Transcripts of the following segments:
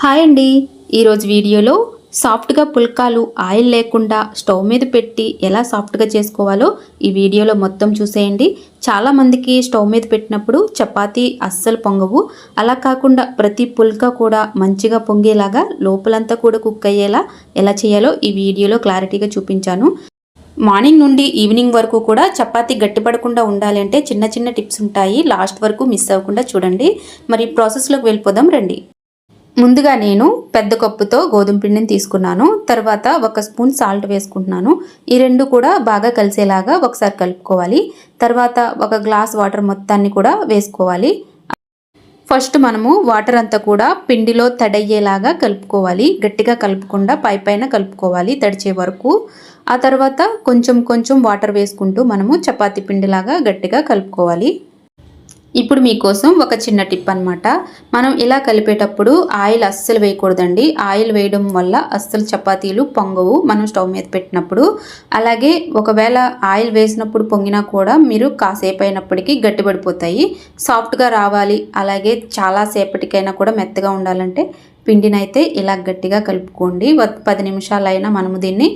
Hi అండి, ఈరోజు వీడియోలో సాఫ్ట్గా పుల్కాలు ఆయిల్ లేకుండా స్టవ్ మీద పెట్టి ఎలా సాఫ్ట్గా చేసుకోవాలో ఈ వీడియోలో మొత్తం చూసేయండి. చాలామందికి స్టవ్ మీద పెట్టినప్పుడు చపాతీ అస్సలు పొంగవు. అలా కాకుండా ప్రతి పుల్కా కూడా మంచిగా పొంగేలాగా లోపలంతా కూడా కుక్ అయ్యేలా ఎలా చేయాలో ఈ వీడియోలో క్లారిటీగా చూపించాను. మార్నింగ్ నుండి ఈవినింగ్ వరకు కూడా చపాతీ గట్టిపడకుండా ఉండాలి అంటే చిన్న చిన్న టిప్స్ ఉంటాయి. లాస్ట్ వరకు మిస్ అవ్వకుండా చూడండి. మరి ప్రాసెస్లోకి వెళ్ళిపోదాం రండి. ముందుగా నేను పెద్ద కప్పుతో గోధుమ పిండిని తీసుకున్నాను. తర్వాత 1 స్పూన్ సాల్ట్ వేసుకుంటున్నాను. ఈ రెండు కూడా బాగా కలిసేలాగా ఒకసారి కలుపుకోవాలి. తర్వాత 1 గ్లాస్ వాటర్ మొత్తాన్ని కూడా వేసుకోవాలి. ఫస్ట్ మనము వాటర్ అంతా కూడా పిండిలో తడయ్యేలాగా కలుపుకోవాలి. గట్టిగా కలుపుకుండా పైన కలుపుకోవాలి తడిచే వరకు. ఆ తర్వాత కొంచెం వాటర్ వేసుకుంటూ మనము చపాతీ పిండిలాగా గట్టిగా కలుపుకోవాలి. ఇప్పుడు మీకోసం ఒక చిన్న టిప్ అనమాట. మనం ఇలా కలిపేటప్పుడు ఆయిల్ అస్సలు వేయకూడదండి. ఆయిల్ వేయడం వల్ల అస్సలు చపాతీలు పొంగవు మనం స్టవ్ మీద పెట్టినప్పుడు. అలాగే ఒకవేళ ఆయిల్ వేసినప్పుడు పొంగినా కూడా మీరు కాసేపు అయినప్పటికీ గట్టిపడిపోతాయి. సాఫ్ట్గా రావాలి, అలాగే చాలా సేపటికైనా కూడా మెత్తగా ఉండాలంటే పిండినైతే ఇలా గట్టిగా కలుపుకోండి. 10 నిమిషాలైనా మనము దీన్ని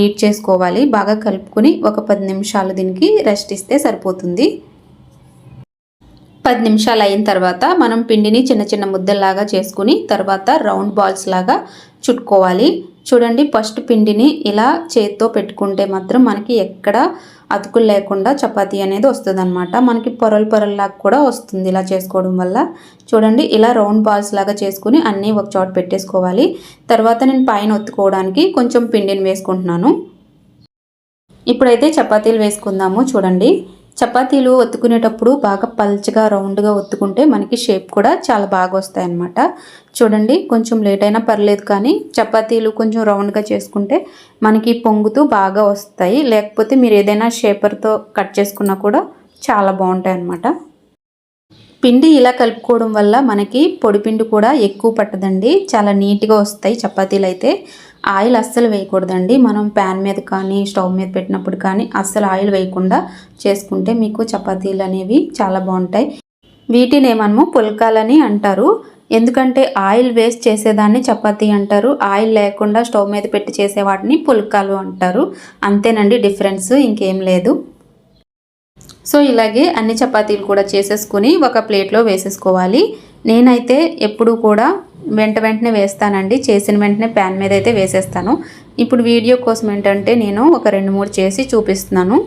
నీట్ చేసుకోవాలి. బాగా కలుపుకొని ఒక 10 నిమిషాలు దీనికి రెస్ట్ ఇస్తే సరిపోతుంది. 10 నిమిషాలు అయిన తర్వాత మనం పిండిని చిన్న చిన్న ముద్దల్లాగా చేసుకుని తర్వాత రౌండ్ బాల్స్ లాగా చుట్టుకోవాలి. చూడండి, ఫస్ట్ పిండిని ఇలా చేత్తో పెట్టుకుంటే మాత్రం మనకి ఎక్కడ అతుకులు లేకుండా చపాతీ అనేది వస్తుంది అనమాట. మనకి పొరల్లాగా కూడా వస్తుంది ఇలా చేసుకోవడం వల్ల. చూడండి, ఇలా రౌండ్ బాల్స్ లాగా చేసుకుని అన్నీ ఒక చోట పెట్టేసుకోవాలి. తర్వాత నేను పైన ఒత్తుకోవడానికి కొంచెం పిండిని వేసుకుంటున్నాను. ఇప్పుడైతే చపాతీలు వేసుకుందాము. చూడండి, చపాతీలు ఒత్తుకునేటప్పుడు బాగా పల్చగా రౌండ్గా ఒత్తుకుంటే మనకి షేప్ కూడా చాలా బాగా వస్తాయి అన్నమాట. చూడండి, కొంచెం లేట్ అయినా పర్లేదు, కానీ చపాతీలు కొంచెం రౌండ్గా చేసుకుంటే మనకి పొంగుతూ బాగా వస్తాయి. లేకపోతే మీరు ఏదైనా షేపర్తో కట్ చేసుకున్నా కూడా చాలా బాగుంటాయి అన్నమాట. పిండి ఇలా కలుపుకోవడం వల్ల మనకి పొడిపిండి కూడా ఎక్కువ పట్టదండి. చాలా నీట్గా వస్తాయి చపాతీలు అయితే. ఆయిల్ అస్సలు వేయకూడదండి. మనం ప్యాన్ మీద కానీ స్టవ్ మీద పెట్టినప్పుడు కానీ అస్సలు ఆయిల్ వేయకుండా చేసుకుంటే మీకు చపాతీలు అనేవి చాలా బాగుంటాయి. వీటిని మనము పుల్కాలని అంటారు. ఎందుకంటే ఆయిల్ వేస్ట్ చేసేదాన్ని చపాతీ అంటారు. ఆయిల్ లేకుండా స్టవ్ మీద పెట్టి చేసే వాటిని పుల్కాలు అంటారు. అంతేనండి డిఫరెన్స్, ఇంకేం లేదు. సో ఇలాగే అన్ని చపాతీలు కూడా చేసేసుకుని ఒక ప్లేట్లో వేసేసుకోవాలి. నేనైతే ఎప్పుడు కూడా వెంటనే వేస్తానండి. చేసిన వెంటనే ప్యాన్ మీద అయితే వేసేస్తాను. ఇప్పుడు వీడియో కోసం ఏంటంటే నేను ఒక 2-3 చేసి చూపిస్తున్నాను.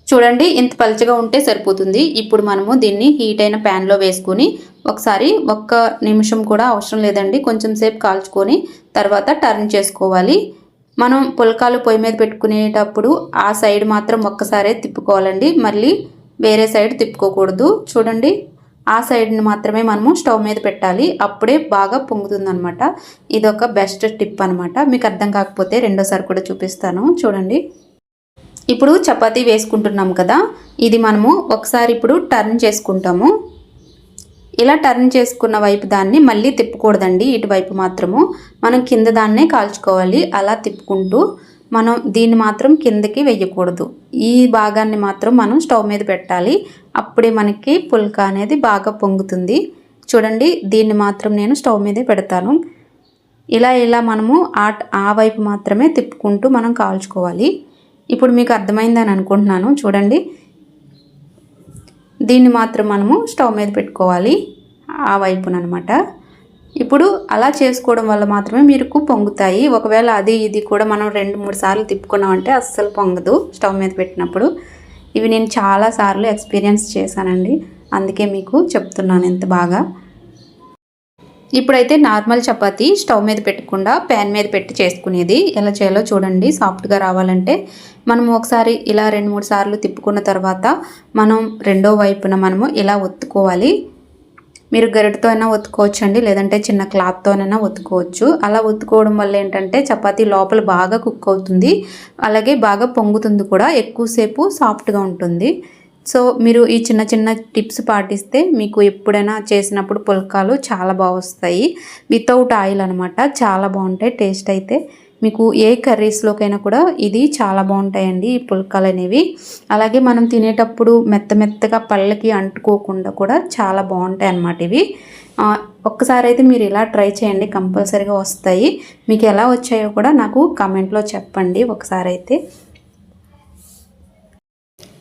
చూడండి, ఇంత పలుచగా ఉంటే సరిపోతుంది. ఇప్పుడు మనము దీన్ని హీట్ అయిన ప్యాన్లో వేసుకుని ఒకసారి 1 నిమిషం కూడా అవసరం లేదండి, కొంచెం సేపు కాల్చుకొని తర్వాత టర్న్ చేసుకోవాలి. మనం పుల్కాలు పొయ్యి మీద పెట్టుకునేటప్పుడు ఆ సైడ్ మాత్రం ఒక్కసారే తిప్పుకోవాలండి, మళ్ళీ వేరే సైడ్ తిప్పుకోకూడదు. చూడండి, ఆ సైడ్ని మాత్రమే మనము స్టవ్ మీద పెట్టాలి, అప్పుడే బాగా పొంగుతుంది అనమాట. ఇది ఒక బెస్ట్ టిప్ అనమాట. మీకు అర్థం కాకపోతే రెండోసారి కూడా చూపిస్తాను. చూడండి, ఇప్పుడు చపాతీ వేసుకుంటున్నాం కదా, ఇది మనము ఒకసారి ఇప్పుడు టర్న్ చేసుకుంటాము. ఇలా టర్న్ చేసుకున్న వైపు దాన్ని మళ్ళీ తిప్పకూడదండి, ఇటువైపు మాత్రము మనం కింద దాన్నే కాల్చుకోవాలి. అలా తిప్పుకుంటూ మనం దీన్ని మాత్రం కిందకి వేయకూడదు. ఈ భాగాన్ని మాత్రం మనం స్టవ్ మీద పెట్టాలి, అప్పుడే మనకి పుల్కా అనేది బాగా పొంగుతుంది. చూడండి, దీన్ని మాత్రం నేను స్టవ్ మీదే పెడతాను. ఇలా మనము ఆ వైపు మాత్రమే తిప్పుకుంటూ మనం కాల్చుకోవాలి. ఇప్పుడు మీకు అర్థమైందని అనుకుంటున్నాను. చూడండి, దీన్ని మాత్రం మనము స్టవ్ మీద పెట్టుకోవాలి ఆ వైపునమాట. ఇప్పుడు అలా చేసుకోవడం వల్ల మాత్రమే మీకు పొంగుతాయి. ఒకవేళ అది ఇది కూడా మనం 2-3 సార్లు తిప్పుకున్నామంటే అస్సలు పొంగదు స్టవ్ మీద పెట్టినప్పుడు. ఇవి నేను చాలా సార్లు ఎక్స్పీరియన్స్ చేశానండి, అందుకే మీకు చెప్తున్నాను ఎంత బాగా. ఇప్పుడైతే నార్మల్ చపాతీ స్టవ్ మీద పెట్టకుండా ప్యాన్ మీద పెట్టి చేసుకునేది ఎలా చేయాలో చూడండి. సాఫ్ట్గా రావాలంటే మనము ఒకసారి ఇలా 2-3 సార్లు తిప్పుకున్న తర్వాత మనం రెండో వైపున మనము ఇలా ఒత్తుకోవాలి. మీరు గరిటతో అయినా ఒత్తుకోవచ్చు అండి, లేదంటే చిన్న క్లాత్తోనైనా ఒత్తుకోవచ్చు. అలా ఒత్తుకోవడం వల్ల ఏంటంటే చపాతీ లోపల బాగా కుక్ అవుతుంది, అలాగే బాగా పొంగుతుంది కూడా, ఎక్కువసేపు సాఫ్ట్గా ఉంటుంది. సో మీరు ఈ చిన్న చిన్న టిప్స్ పాటిస్తే మీకు ఎప్పుడైనా చేసినప్పుడు పుల్కాలు చాలా బాగా వస్తాయి. వితౌట్ ఆయిల్ అనమాట, చాలా బాగుంటాయి టేస్ట్ అయితే. మీకు ఏ కర్రీస్లోకైనా కూడా ఇది చాలా బాగుంటాయండి ఈ పుల్కాలు అనేవి. అలాగే మనం తినేటప్పుడు మెత్తగా పళ్ళకి అంటుకోకుండా కూడా చాలా బాగుంటాయి అన్నమాట ఇవి. ఒక్కసారి అయితే మీరు ఇలా ట్రై చేయండి, కంపల్సరీగా వస్తాయి. మీకు ఎలా వచ్చాయో కూడా నాకు కామెంట్లో చెప్పండి ఒకసారి అయితే.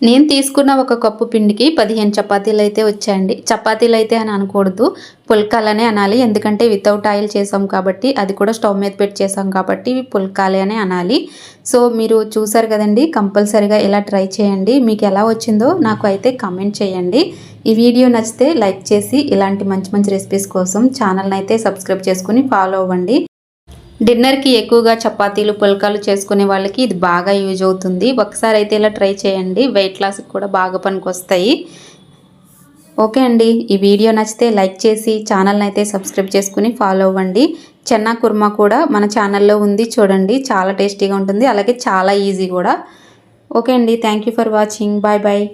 నేను తీసుకున్న ఒక కప్పు పిండికి 15 చపాతీలు అయితే వచ్చాయండి. చపాతీలు అయితే అని అనకూడదు, పుల్కాలనే అనాలి. ఎందుకంటే వితౌట్ ఆయిల్ చేసాం కాబట్టి, అది కూడా స్టవ్ మీద పెట్టి చేసాం కాబట్టి పుల్కాలే అనే అనాలి. సో మీరు చూసారు కదండి, కంపల్సరీగా ఇలా ట్రై చేయండి. మీకు ఎలా వచ్చిందో నాకు అయితే కామెంట్ చేయండి. ఈ వీడియో నచ్చితే లైక్ చేసి ఇలాంటి మంచి మంచి రెసిపీస్ కోసం ఛానల్ని అయితే సబ్స్క్రైబ్ చేసుకుని ఫాలో అవ్వండి. డిన్నర్కి ఎక్కువగా చపాతీలు పుల్కాలు చేసుకునే వాళ్ళకి ఇది బాగా యూజ్ అవుతుంది. ఒకసారి అయితే ఇలా ట్రై చేయండి, వెయిట్ లాస్కి కూడా బాగా పనికొస్తాయి. ఓకే అండి, ఈ వీడియో నచ్చితే లైక్ చేసి ఛానల్ని అయితే సబ్స్క్రైబ్ చేసుకుని ఫాలో అవ్వండి. చెన్నా కుర్మా కూడా మన ఛానల్లో ఉంది, చూడండి. చాలా టేస్టీగా ఉంటుంది, అలాగే చాలా ఈజీ కూడా. ఓకే అండి, thank you for watching. Bye bye.